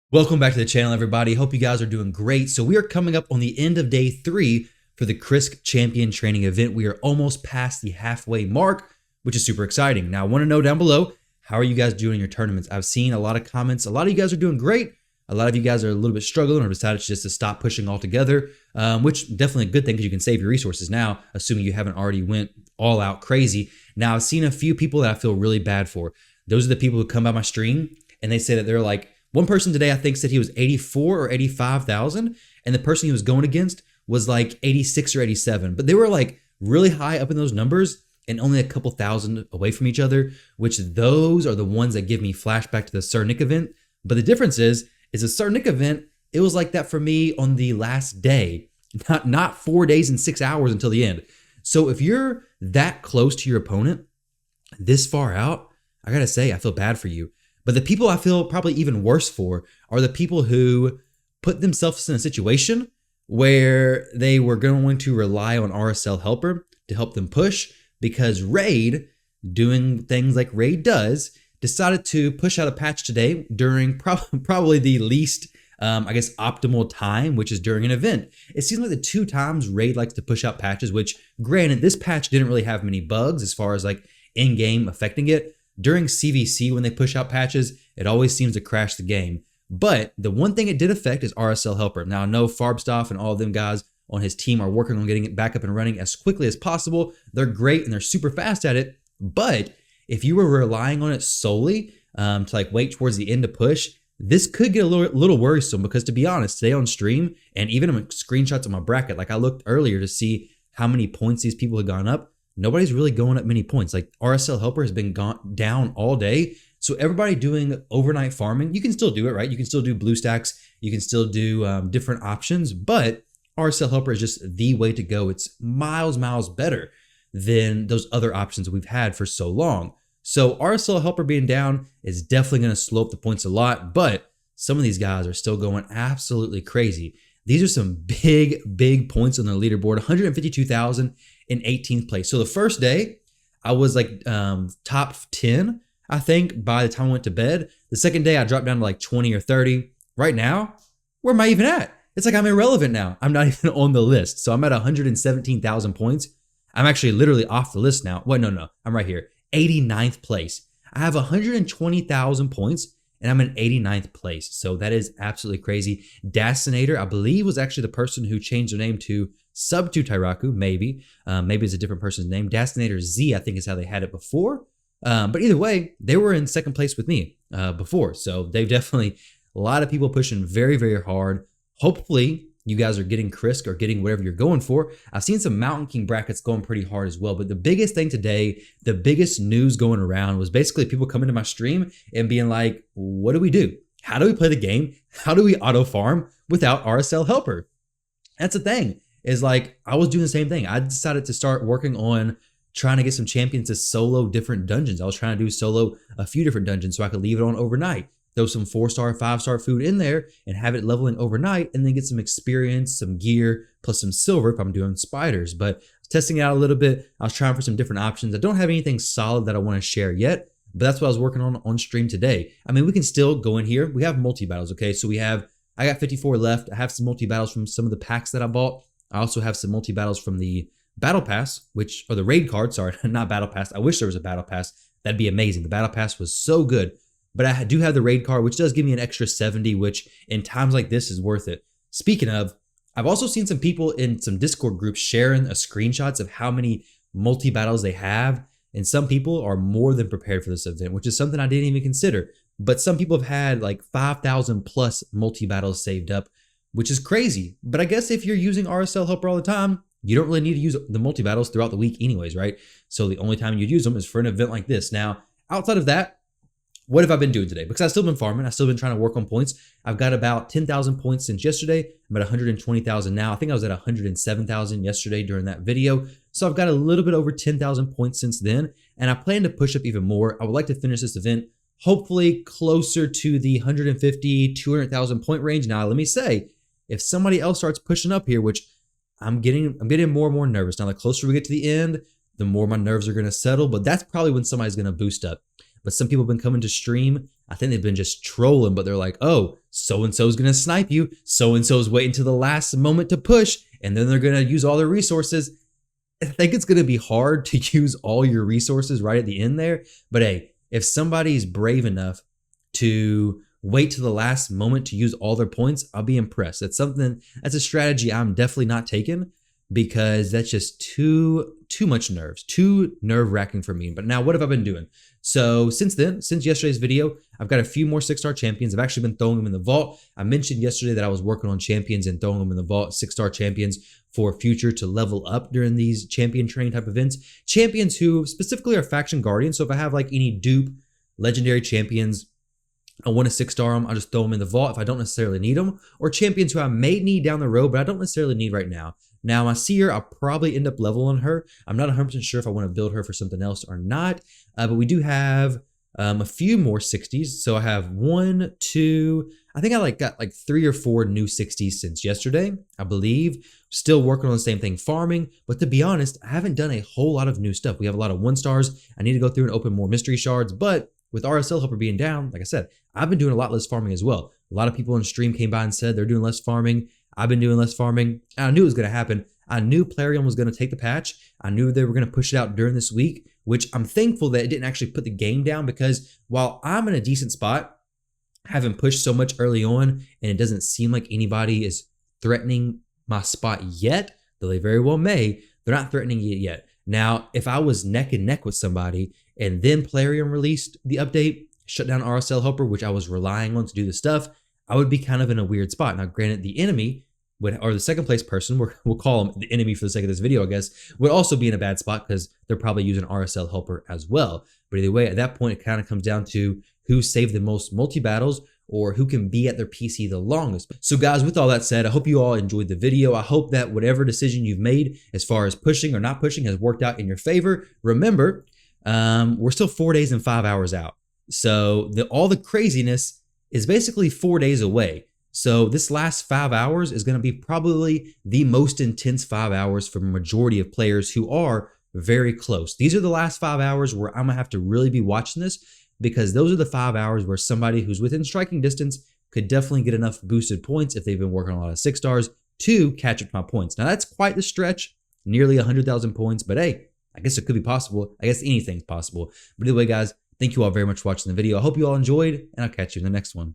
Welcome back to the channel, everybody. Hope you guys are doing great. So we are coming up on the end of day 3 for the Krisk Champion Training event. We are almost past the halfway mark, which is super exciting. Now, I want to know down below, how are you guys doing in your tournaments? I've seen a lot of comments. A lot of you guys are doing great. A lot of you guys are a little bit struggling or decided just to stop pushing altogether, which definitely a good thing because you can save your resources now, assuming you haven't already went all out crazy. Now, I've seen a few people that I feel really bad for. Those are the people who come by my stream and they say that they're like, one person today, I think, said he was 84 or 85,000, and the person he was going against was like 86 or 87. But they were like really high up in those numbers and only a couple thousand away from each other, which those are the ones that give me flashback to the Sir Nick event. But the difference is the Sir Nick event, it was like that for me on the last day, not 4 days and 6 hours until the end. So if you're that close to your opponent this far out, I gotta say, I feel bad for you. But the people I feel probably even worse for are the people who put themselves in a situation where they were going to rely on RSL Helper to help them push because Raid, doing things like Raid does, decided to push out a patch today during probably the least, optimal time, which is during an event. It seems like the 2 times Raid likes to push out patches, which granted, this patch didn't really have many bugs as far as like in-game affecting it. During CVC, when they push out patches, it always seems to crash the game. But the one thing it did affect is RSL Helper. Now, I know Farbstoff and all of them guys on his team are working on getting it back up and running as quickly as possible. They're great and they're super fast at it. But if you were relying on it solely to like wait towards the end to push, this could get a little worrisome because, to be honest, today on stream and even in screenshots of my bracket, like I looked earlier to see how many points these people had gone up. Nobody's really going up many points. Like RSL Helper has been gone down all day. So everybody doing overnight farming, you can still do it, right? You can still do Bluestacks. You can still do different options, but RSL Helper is just the way to go. It's miles better than those other options we've had for so long. So RSL Helper being down is definitely going to slow up the points a lot, but some of these guys are still going absolutely crazy. These are some big points on the leaderboard, 152,000 in 18th place. So the first day, I was like top 10, I think, by the time I went to bed. The second day, I dropped down to like 20 or 30. Right now, where am I even at? It's like I'm irrelevant now. I'm not even on the list. So I'm at 117,000 points. I'm actually literally off the list now. Wait, no, I'm right here. 89th place. I have 120,000 points and I'm in 89th place. So that is absolutely crazy. Dasinator, I believe, was actually the person who changed their name to Sub to Tyrauku, maybe. Maybe it's a different person's name. Dasinator Z, I think, is how they had it before. But either way, they were in second place with me before. So they've definitely, a lot of people pushing very hard. Hopefully, you guys are getting Krisk or getting whatever you're going for. I've seen some Mountain King brackets going pretty hard as well. But the biggest thing today, the biggest news going around was basically people coming to my stream and being like, what do we do? How do we play the game? How do we auto farm without RSL Helper? That's the thing, is like, I was doing the same thing. I decided to start working on trying to get some champions to solo different dungeons. I was trying to do solo a few different dungeons so I could leave it on overnight. Throw some 4-star, 5-star food in there and have it leveling overnight and then get some experience, some gear, plus some silver if I'm doing spiders. But I was testing it out a little bit. I was trying for some different options. I don't have anything solid that I want to share yet, but that's what I was working on stream today. I mean, we can still go in here. We have multi-battles, okay? So I got 54 left. I have some multi-battles from some of the packs that I bought. I also have some multi-battles from the Battle Pass, or the raid card, sorry, not Battle Pass. I wish there was a Battle Pass. That'd be amazing. The Battle Pass was so good. But I do have the raid card, which does give me an extra 70, which in times like this is worth it. Speaking of, I've also seen some people in some Discord groups sharing screenshots of how many multi-battles they have. And some people are more than prepared for this event, which is something I didn't even consider. But some people have had like 5,000 plus multi-battles saved up, which is crazy. But I guess if you're using RSL Helper all the time, you don't really need to use the multi-battles throughout the week anyways, right? So the only time you'd use them is for an event like this. Now, outside of that, what have I been doing today? Because I've still been farming. I've still been trying to work on points. I've got about 10,000 points since yesterday. I'm at 120,000 now. I think I was at 107,000 yesterday during that video. So I've got a little bit over 10,000 points since then. And I plan to push up even more. I would like to finish this event hopefully closer to the 150, 200,000 point range. Now, let me say, if somebody else starts pushing up here, which I'm getting more and more nervous. Now, the closer we get to the end, the more my nerves are going to settle. But that's probably when somebody's going to boost up. But some people have been coming to stream. I think they've been just trolling, but they're like, oh, so-and-so's going to snipe you. So-and-so's waiting to the last moment to push, and then they're going to use all their resources. I think it's going to be hard to use all your resources right at the end there. But hey, if somebody's brave enough to wait to the last moment to use all their points, I'll be impressed. That's a strategy I'm definitely not taking, because that's just too much nerves, too nerve-wracking for me. But now what have I been doing? So since yesterday's video, I've got a few more 6-star champions. I've actually been throwing them in the vault. I mentioned yesterday that I was working on champions and throwing them in the vault, 6-star champions for future to level up during these champion training type events. Champions who specifically are faction guardians. So if I have like any dupe legendary champions, I want to 6-star them, I'll just throw them in the vault if I don't necessarily need them. Or champions who I may need down the road, but I don't necessarily need right now. Now, my seer, I'll probably end up leveling her. I'm not 100% sure if I want to build her for something else or not. But we do have a few more 60s. So I have 1, 2, I think I got 3 or 4 new 60s since yesterday, I believe. Still working on the same thing, farming. But to be honest, I haven't done a whole lot of new stuff. We have a lot of 1-stars. I need to go through and open more mystery shards. But with RSL Helper being down, like I said, I've been doing a lot less farming as well. A lot of people on stream came by and said they're doing less farming. I've been doing less farming. I knew it was going to happen. I knew Plarium was going to take the patch. I knew they were going to push it out during this week, which I'm thankful that it didn't actually put the game down, because while I'm in a decent spot, having pushed so much early on, and it doesn't seem like anybody is threatening my spot yet, though they very well may, they're not threatening it yet. Now, if I was neck and neck with somebody and then Plarium released the update, shut down RSL Helper, which I was relying on to do the stuff, I would be kind of in a weird spot. Now, granted, the enemy or the second place person, we'll call them the enemy for the sake of this video, I guess, would also be in a bad spot because they're probably using RSL Helper as well. But either way, at that point, it kind of comes down to who saved the most multi-battles or who can be at their PC the longest. So guys, with all that said, I hope you all enjoyed the video. I hope that whatever decision you've made as far as pushing or not pushing has worked out in your favor. Remember, we're still 4 days and 5 hours out. So all the craziness is basically 4 days away. So this last 5 hours is going to be probably the most intense 5 hours for a majority of players who are very close. These are the last 5 hours where I'm going to have to really be watching this, because those are the 5 hours where somebody who's within striking distance could definitely get enough boosted points if they've been working on a lot of 6-stars to catch up to my points. Now that's quite the stretch, nearly 100,000 points, but hey, I guess it could be possible. I guess anything's possible. But anyway, guys, thank you all very much for watching the video. I hope you all enjoyed, and I'll catch you in the next one.